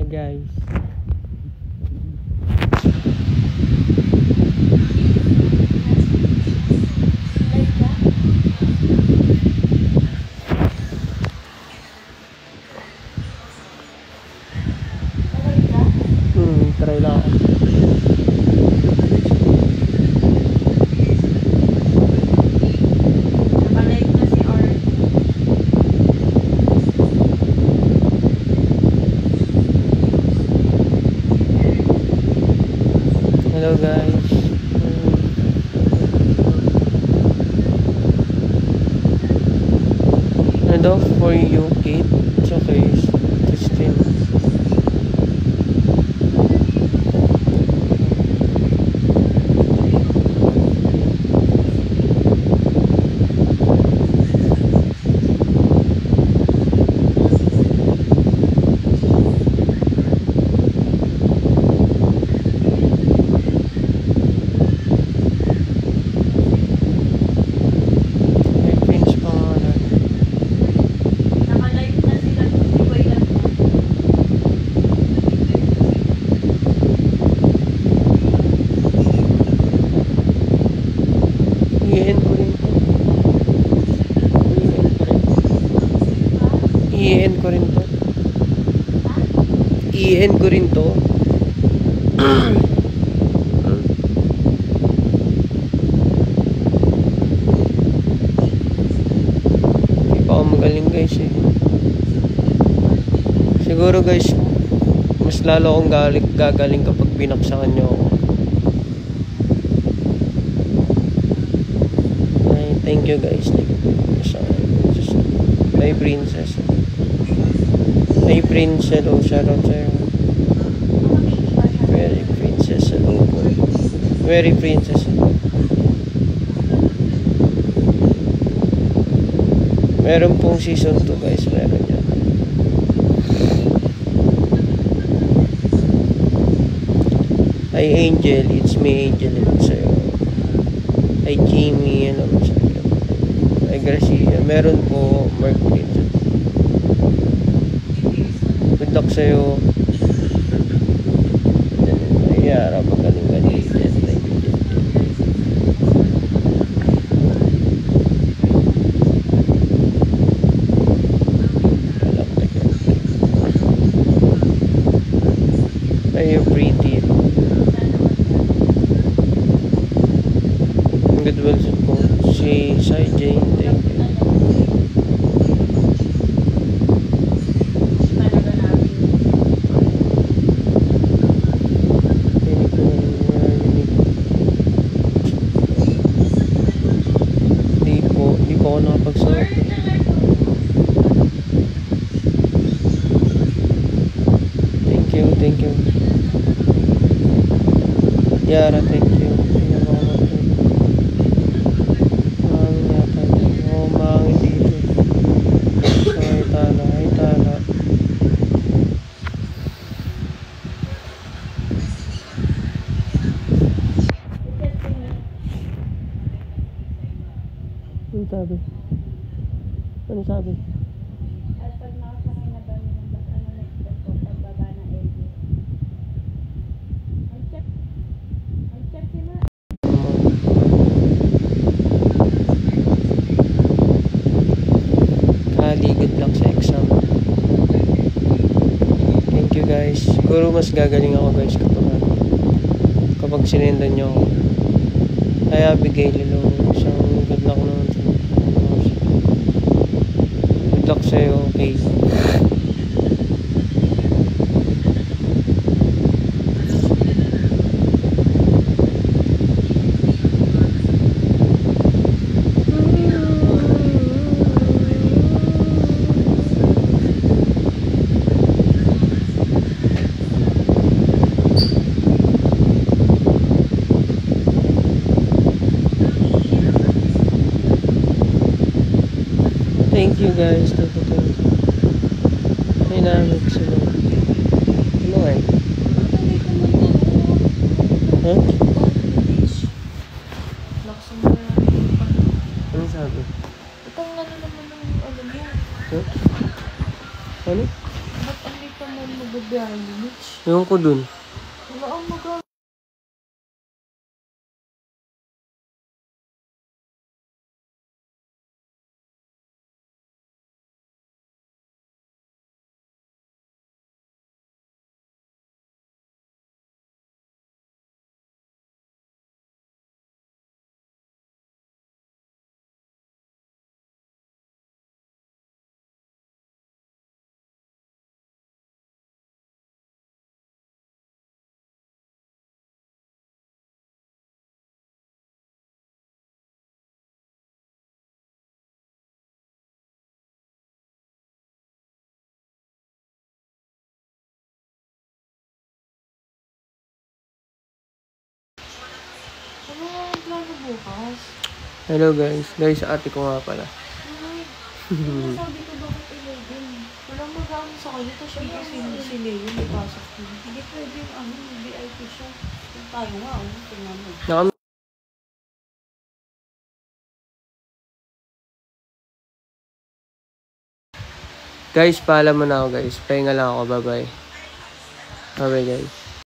Hi guys. Try lang ako. Hello guys. Ano for you, Kate? It's okay, Christine. I-end ko rin to. I-end ko rin to. Hindi pa ako magaling guys eh. Siguro guys, mas lalo akong gagaling kapag binaksakan nyo ako. Ay, thank you guys. Hi princess. Hi prince, hello, shoutout sa'yo. Very princess, hello po. Very princess. Meron pong season 2 guys, meron yan. Hi Angel, it's me Angel, hello sa'yo. Hi Jimmy, hello sa'yo. Hi Garcia, meron po Mark Prince. Good luck sa'yo. Yara, magaling-galing. Are you pretty? Good well po. Si Sai Jane, thank you. Hindi po ako nakapagsuot. Thank you. Yara, thank you. Ano sabi? At pag nakasakay na ba ng bus, ano next step po pagbaba ng LG? Mag-check sila. Good luck sa exam. Thank you guys. Siguro mas gagaling ako guys kapag sinendan nyo ako. Hi Abigail, hello. Isang good luck naman. Good luck sa'yo, okay. Thank you guys. Thank you. Dynamic sila. Ano eh? Huh? Ano sabi? Itong ano naman ng ano niya. Huh? Ano? Ba't ang lito mo magbabiyahe ni Mitch. Ewan ko dun. Wala ang mag- Ano ang plano bukas? Hello guys. Guys, ate ko nga pala. Ay, sabi ko bakit 11? Walang mag-ano sa kanya. Tapos syempre si Leo may pasok din. Hindi pwede yung ano, VIP siya. Yung tayo nga, tingnan mo. Nakam Guys, paalam mo na ako guys. Pahinga lang ako. Bye-bye. Bye-bye guys.